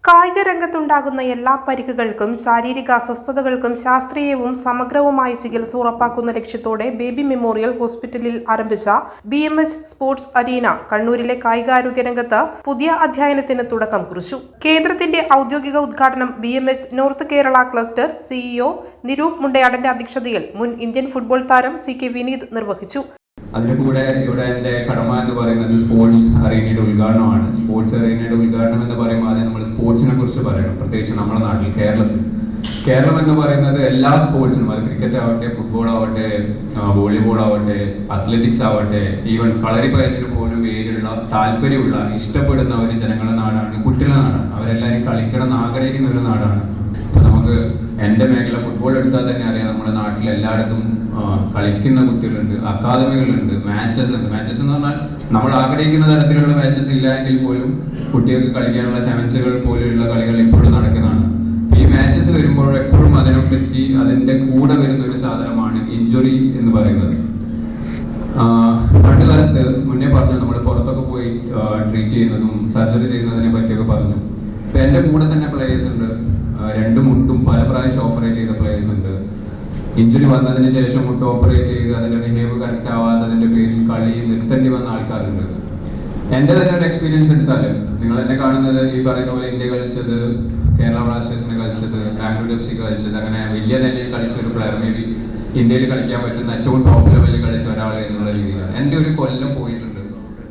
കായിക രംഗത്തുണ്ടാകുന്ന എല്ലാ പരിക്കുകൾക്കും ശാരീരിക അസ്വസ്ഥതകൾക്കും ശാസ്ത്രീയവും സമഗ്രവുമായ ചികിത്സ ഉറപ്പാക്കുന്ന ലക്ഷ്യത്തോടെ ബേബി മെമ്മോറിയൽ ഹോസ്പിറ്റലിൽ ആരംഭിച്ച BMH സ്പോർട്സ് അരീന കണ്ണൂരിലെ കായികാരോഗ്യ രംഗത്ത് പുതിയ അധ്യായനത്തിന് തുടക്കം കുറിച്ചു. കേന്ദ്രത്തിന്റെ ഔദ്യോഗിക ഉദ്ഘാടനം BMH north Kerala cluster CEO Niroop മുണ്ടയാടന്റെ അധ്യക്ഷതയിൽ മുൻ ഇന്ത്യൻ ഫുട്ബോൾ താരം CK വിനീത് നിർവഹിച്ചു. അതിന് കൂടെ ഇവിടെ എൻ്റെ കടമ എന്ന് പറയുന്നത് സ്പോർട്സ് അറീനയുടെ ഉദ്ഘാടനമാണ്. സ്പോർട്സ് അറീനയുടെ ഉദ്ഘാടനം എന്ന് പറയുമ്പോൾ ആദ്യം നമ്മൾ സ്പോർട്സിനെ കുറിച്ച് പറയണം. പ്രത്യേകിച്ച് നമ്മുടെ നാട്ടിൽ കേരളം എന്ന് പറയുന്നത് എല്ലാ സ്പോർട്സിനും, അത് ക്രിക്കറ്റ് ആവട്ടെ, ഫുട്ബോൾ ആവട്ടെ, വോളിബോൾ ആവട്ടെ, അത്ലറ്റിക്സ് ആവട്ടെ, ഈവൻ കളരിപ്പയറ്റിന് പോലും പേരുള്ള താല്പര്യമുള്ള ഇഷ്ടപ്പെടുന്ന ഒരു ജനങ്ങളുടെ നാടാണ്, കുട്ടികളുടെ നാടാണ്. അവരെല്ലാവരും കളിക്കണം എന്ന് ആഗ്രഹിക്കുന്ന ഒരു നാടാണ്. ഇപ്പൊ നമുക്ക് എൻ്റെ മേഖല ഫുട്ബോൾ എടുത്താൽ തന്നെ അറിയാം, നമ്മുടെ നാട്ടിൽ എല്ലായിടത്തും കളിക്കുന്ന കുട്ടികളുണ്ട്, അക്കാദമികളുണ്ട്, മാച്ചസ് ഉണ്ട്. മാച്ചസ് എന്ന് പറഞ്ഞാൽ നമ്മൾ ആഗ്രഹിക്കുന്ന തരത്തിലുള്ള മാച്ചസ് ഇല്ല എങ്കിൽ പോലും കുട്ടികൾക്ക് കളിക്കാനുള്ള സെവൻസുകൾ പോലെയുള്ള കളികൾ ഇപ്പോഴും നടക്കുന്നതാണ്. ഈ മാച്ചസ് വരുമ്പോൾ എപ്പോഴും അതിനെപ്പറ്റി അതിൻ്റെ കൂടെ വരുന്ന ഒരു സാധനമാണ് ഇഞ്ചുറി എന്ന് പറയുന്നത്. പണ്ട് കാലത്ത് മുന്നേ പറഞ്ഞു, നമ്മൾ പുറത്തൊക്കെ പോയി ട്രീറ്റ് ചെയ്യുന്നതും സർജറി ചെയ്യുന്നതിനെ പറ്റിയൊക്കെ പറഞ്ഞു. ഇപ്പം എൻ്റെ കൂടെ തന്നെ പ്ലേയേഴ്സ് ഉണ്ട്, രണ്ട് മുട്ടും പല പ്രാവശ്യം ഓപ്പറേറ്റ് ചെയ്ത പ്ലേയേഴ്സ് ഉണ്ട്. ഇഞ്ചുറി വന്നതിന് ശേഷം മുട്ട് ഓപ്പറേറ്റ് ചെയ്ത് അതിന്റെ റിഹേബ് കറക്റ്റ് ആവാത്തതിന്റെ പേരിൽ കളി നിർത്തേണ്ടി വന്ന ആൾക്കാരുണ്ട്. എൻ്റെ തന്നെ ഒരു എക്സ്പീരിയൻസ് എടുത്താൽ, നിങ്ങൾ എന്നെ കാണുന്നത് ഈ പറയുന്ന പോലെ ഇന്ത്യ കളിച്ചത്, കേരള ബ്ലാസ്റ്റേഴ്സിനെ കളിച്ചത്, ബാംഗ്ലൂർ FC കളിച്ചത്, അങ്ങനെ വലിയ നിലയിൽ കളിച്ച ഒരു പ്ലെയർ, മേ ബി ഇന്ത്യയിൽ കളിക്കാൻ പറ്റുന്ന ഏറ്റവും ടോപ്പ് ലെവലിൽ കളിച്ച ഒരാൾ എന്നുള്ള രീതിയിലാണ്. എൻ്റെ ഒരു കൊല്ലം പോയിട്ടുണ്ട്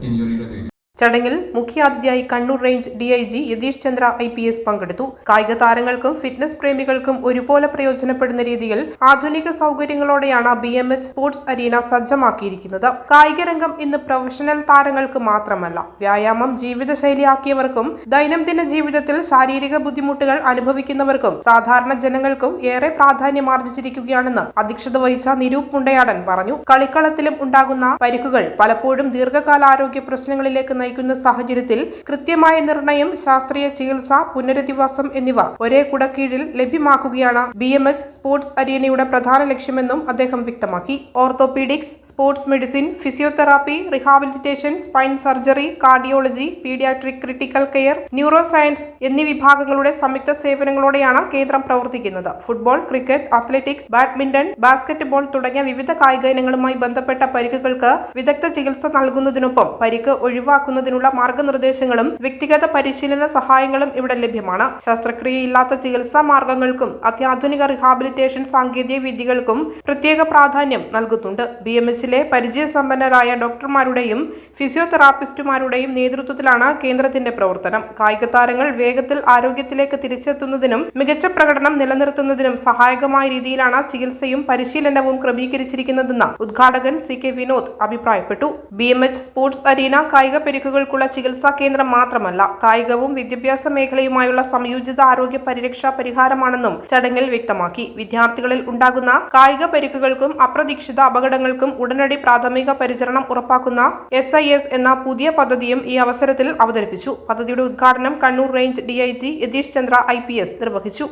ഇഞ്ചുറിയുടെ പേരിൽ. ചടങ്ങിൽ മുഖ്യാതിഥിയായി Kannur range DIG Yathish Chandra IPS പങ്കെടുത്തു. കായിക താരങ്ങൾക്കും ഫിറ്റ്നസ് പ്രേമികൾക്കും ഒരുപോലെ പ്രയോജനപ്പെടുന്ന രീതിയിൽ ആധുനിക സൗകര്യങ്ങളോടെയാണ് BMH സ്പോർട്സ് അരീന സജ്ജമാക്കിയിരിക്കുന്നത്. കായിക രംഗം ഇന്ന് പ്രൊഫഷണൽ താരങ്ങൾക്ക് മാത്രമല്ല, വ്യായാമം ജീവിതശൈലിയാക്കിയവർക്കും ദൈനംദിന ജീവിതത്തിൽ ശാരീരിക ബുദ്ധിമുട്ടുകൾ അനുഭവിക്കുന്നവർക്കും സാധാരണ ജനങ്ങൾക്കും ഏറെ പ്രാധാന്യമാർജിച്ചിരിക്കുകയാണെന്ന് അധ്യക്ഷത വഹിച്ച നിരൂപ് മുണ്ടയാടൻ പറഞ്ഞു. കളിക്കളത്തിലും ഉണ്ടാകുന്ന പരിക്കുകൾ പലപ്പോഴും ദീർഘകാലാരോഗ്യ പ്രശ്നങ്ങളിലേക്ക് നയിക്കുന്ന സാഹചര്യത്തിൽ കൃത്യമായ നിർണയം, ശാസ്ത്രീയ ചികിത്സ, പുനരധിവാസം എന്നിവ ഒരേ കുടക്കീഴിൽ ലഭ്യമാക്കുകയാണ് BMH സ്പോർട്സ് അരീനയുടെ പ്രധാന ലക്ഷ്യമെന്നും അദ്ദേഹം വ്യക്തമാക്കി. Orthopaedics, sports medicine, physiotherapy, rehabilitation, spine surgery, cardiology, paediatric critical care, neuro science എന്നീ വിഭാഗങ്ങളുടെ സംയുക്ത സേവനങ്ങളോടെയാണ് കേന്ദ്രം പ്രവർത്തിക്കുന്നത്. Football, cricket, athletics, badminton, basketball തുടങ്ങിയ വിവിധ കായിക ഇനങ്ങളുമായി ബന്ധപ്പെട്ട പരിക്കുകൾക്ക് വിദഗ്ധ ചികിത്സ നൽകുന്നതിനൊപ്പം പരിക്ക് ഒഴിവാക്കുന്നതിനുള്ള മാർഗനിർദ്ദേശങ്ങളും വ്യക്തിഗത പരിശീലന സഹായങ്ങളും ഇവിടെ ലഭ്യമാണ്. ശസ്ത്രക്രിയയില്ലാത്ത ചികിത്സാ മാർഗങ്ങൾക്കും അത്യാധുനിക റിഹാബിലിറ്റേഷൻ സാങ്കേതിക വിദ്യകൾക്കും പ്രത്യേക പ്രാധാന്യം നൽകുന്നുണ്ട്. BMHലെ പരിചയസമ്പന്നരായ ഡോക്ടർമാരുടെയും ഫിസിയോതെറാപ്പിസ്റ്റുമാരുടെയും നേതൃത്വത്തിലാണ് കേന്ദ്രത്തിന്റെ പ്രവർത്തനം. കായിക താരങ്ങൾ വേഗത്തിൽ ആരോഗ്യത്തിലേക്ക് തിരിച്ചെത്തുന്നതിനും മികച്ച പ്രകടനം നിലനിർത്തുന്നതിനും സഹായകമായ രീതിയിലാണ് ചികിത്സയും പരിശീലനവും ക്രമീകരിച്ചിരിക്കുന്നതെന്ന് ഉദ്ഘാടകൻ CK വിനോദ് അഭിപ്രായപ്പെട്ടു. BMH സ്പോർട്സ് അരീന കായിക പരിക്കുകൾക്കുള്ള ചികിത്സാ കേന്ദ്രം മാത്രമല്ല, കായികവും വിദ്യാഭ്യാസ മേഖലയുമായുള്ള സംയോജിത ആരോഗ്യ പരിരക്ഷാ പരിഹാരമാണെന്നും ചടങ്ങിൽ വ്യക്തമാക്കി. വിദ്യാർത്ഥികളിൽ ഉണ്ടാകുന്ന കായിക പരിക്കുകൾക്കും അപ്രതീക്ഷിത അപകടങ്ങൾക്കും ഉടനടി പ്രാഥമിക പരിചരണം ഉറപ്പാക്കുന്ന SIS എന്ന പുതിയ പദ്ധതിയും ഈ അവസരത്തിൽ അവതരിപ്പിച്ചു. പദ്ധതിയുടെ ഉദ്ഘാടനം Kannur range DIG Yathish Chandra IPS നിർവഹിച്ചു.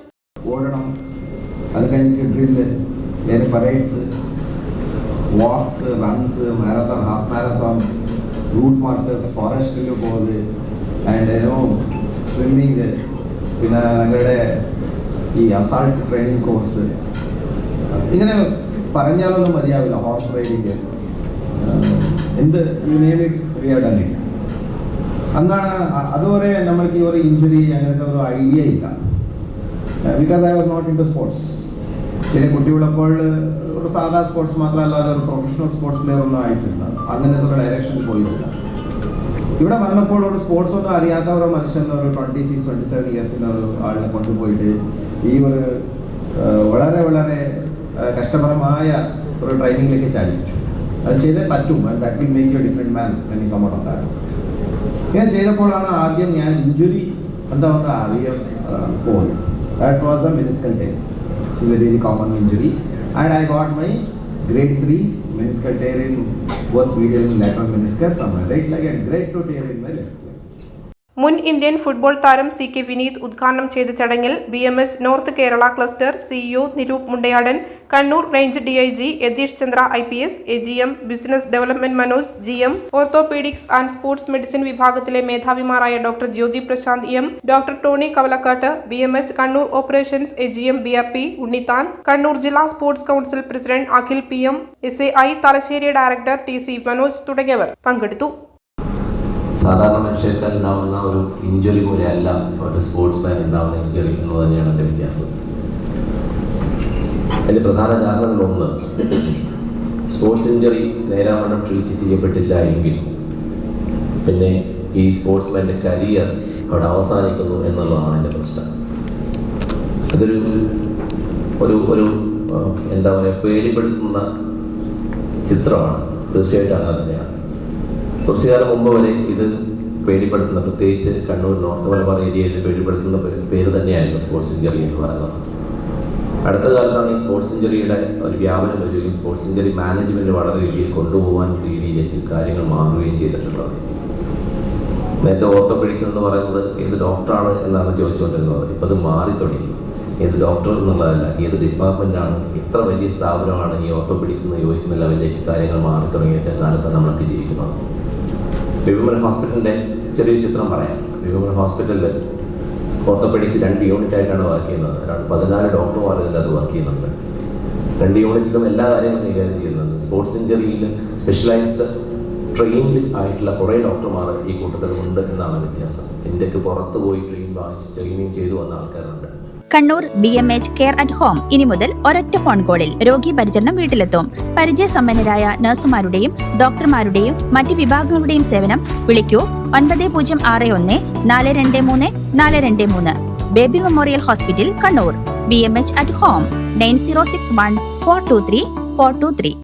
Walks, runs, marathon, half marathon, route marches, ഫോറസ്റ്റിൽ പോകുന്നത്, ആൻഡ് സ്വിമ്മിങ്, പിന്നെ ഞങ്ങളുടെ ഈ അസാൾട്ട് ട്രെയിനിങ് കോഴ്സ്, ഇങ്ങനെ പറഞ്ഞാലൊന്നും മതിയാവില്ല. ഹോർസ് റൈഡിങ്, എന്ത് you name it, we have done it. അന്നാണ് അതുവരെ നമ്മൾക്ക് ഈ ഒരു ഇഞ്ചുറി അങ്ങനത്തെ ഒരു ഐഡിയ ഇല്ല. Because I was not into sports. ചില കുട്ടികളപ്പോൾ ഒരു സാധാ സ്പോർട്സ് മാത്രമല്ലാതെ ഒരു പ്രൊഫഷണൽ സ്പോർട്സ് പ്ലെയർ ഒന്നും ആയിട്ടില്ല, അങ്ങനത്തെ ഒരു ഡയറക്ഷനിൽ പോയിട്ടില്ല. ഇവിടെ വന്നപ്പോൾ ഒരു സ്പോർട്സ് ഒന്നും അറിയാത്ത ഒരു മനുഷ്യൻ, ഒരു 26-27 ഇയേഴ്സിൻ്റെ ഒരു ആളിനെ കൊണ്ടുപോയിട്ട് ഈ ഒരു വളരെ വളരെ കഷ്ടകരമായ ഒരു ട്രെയിനിങ്ങിലേക്ക് ചാലിപ്പിച്ചു. അത് ചെയ്തേ പറ്റും. And that will make you a different man when you come out of that. ഞാൻ ചെയ്തപ്പോഴാണ് ആദ്യം ഞാൻ ഇഞ്ചുറി എന്താ പറയുക അറിയാൻ പോകുന്നത്. That was a meniscal tear. It's a very common injury, and I got my grade 3 meniscal tear in both medial and lateral meniscus on my right leg and grade 2 tear in my left leg. മുൻ Indian football താരം CK Vineeth ഉദ്ഘാടനം ചെയ്ത ചടങ്ങിൽ BMS north Kerala cluster CEO Niroop Mundayadan, Kannur range DIG Yathish Chandra IPS, AGM business development Manoj, GM orthopaedics and sports medicine വിഭാഗത്തിലെ മേധാവിമാരായ doctor Jyothi Prashanth M, doctor Tony Kavalakkat, BMS Kannur operations AGM BRP Unnithan, Kannur ജില്ലാ sports council president Akhil PM, SAI Thalassery director TC Manoj തുടങ്ങിയവർ പങ്കെടുത്തു. സാധാരണ മനുഷ്യർക്ക് ഉണ്ടാവുന്ന ഒരു ഇഞ്ചുറി പോലെയല്ല ഒരു സ്പോർട്സ്മാൻ ഉണ്ടാവുന്ന ഇഞ്ചുറി എന്ന് തന്നെയാണ് എൻ്റെ വ്യത്യാസം. അതിൻ്റെ പ്രധാന കാരണങ്ങളൊന്ന്, സ്പോർട്സ് ഇഞ്ചുറി നേരാവണ്ണം ട്രീറ്റ് ചെയ്യപ്പെട്ടില്ല എങ്കിൽ പിന്നെ ഈ സ്പോർട്സ്മാൻ്റെ കരിയർ അവിടെ അവസാനിക്കുന്നു എന്നുള്ളതാണ് എൻ്റെ പ്രശ്നം. അതൊരു ഒരു ഒരു എന്താ പറയുക, പേടിപ്പെടുത്തുന്ന ചിത്രമാണ്. തീർച്ചയായിട്ടും അങ്ങനെ തന്നെയാണ്. കുറച്ചു കാലം മുമ്പ് വരെ ഇത് പേടിപ്പെടുത്തുന്ന, പ്രത്യേകിച്ച് കണ്ണൂർ നോർത്ത് മലബാർ ഏരിയയിൽ പേടിപ്പെടുത്തുന്ന പേര് തന്നെയായിരുന്നു സ്പോർട്സ് ഇഞ്ചറി എന്ന് പറയുന്നത്. അടുത്ത കാലത്താണ് ഈ സ്പോർട്സ് ഇഞ്ചറിയുടെ ഒരു വ്യാപനം വരികയും സ്പോർട്സ് ഇഞ്ചറി മാനേജ്മെൻറ്റ് വളരെ രീതിയിൽ കൊണ്ടുപോകാൻ രീതിയിലേക്ക് കാര്യങ്ങൾ മാറുകയും ചെയ്തിട്ടുള്ളത്. നേരത്തെ ഓർത്തോപെഡിക്സ് എന്ന് പറയുന്നത് ഏത് ഡോക്ടറാണ് എന്നാണ് ചോദിച്ചുകൊണ്ടിരുന്നത്. ഇപ്പോൾ അത് മാറി തുടങ്ങി. ഏത് ഡോക്ടർ എന്നുള്ളതല്ല, ഏത് ഡിപ്പാർട്ട്മെൻറ്റാണ്, എത്ര വലിയ സ്ഥാപനമാണ് ഈ ഓർത്തോപെഡിക്സ് എന്ന് ചോദിക്കുന്ന ലെവലിലേക്ക് കാര്യങ്ങൾ മാറി തുടങ്ങിയ കാലത്താണ് നമ്മളൊക്കെ ജീവിക്കുന്നത്. വിമൻ ഹോസ്പിറ്റലിൻ്റെ ചെറിയ ചിത്രം പറയാം. വിമൻ ഹോസ്പിറ്റലിൽ ഓർത്തോപെഡിക്സ് 2 യൂണിറ്റായിട്ടാണ് വർക്ക് ചെയ്യുന്നത്. 14 ഡോക്ടർമാർ അത് വർക്ക് ചെയ്യുന്നുണ്ട്. 2 യൂണിറ്റിലും എല്ലാ കാര്യങ്ങളും കൈകാര്യം ചെയ്യുന്നുണ്ട്. സ്പോർട്സ് ഇഞ്ചറിയിൽ സ്പെഷ്യലൈസ്ഡ് ട്രെയിൻഡ് ആയിട്ടുള്ള കുറേ ഡോക്ടർമാർ ഈ കൂട്ടത്തിൽ ഉണ്ട് എന്നാണ് വ്യത്യാസം. ഇന്ത്യക്ക് പുറത്ത് പോയി ട്രെയിനിങ് ചെയ്തു വന്ന ആൾക്കാരുണ്ട്. Kannur BMH care at home ഇനി മുതൽ ഒരൊറ്റ ഫോൺ കോളിൽ രോഗി പരിചരണം വീട്ടിലെത്തും. പരിചയസമ്പന്നരായ നഴ്സുമാരുടെയും ഡോക്ടർമാരുടെയും മറ്റ് വിഭാഗങ്ങളുടെയും സേവനം വിളിക്കൂ 9061 423 423. Baby memorial hospital, Kannur. BMH at home 9061 423 423.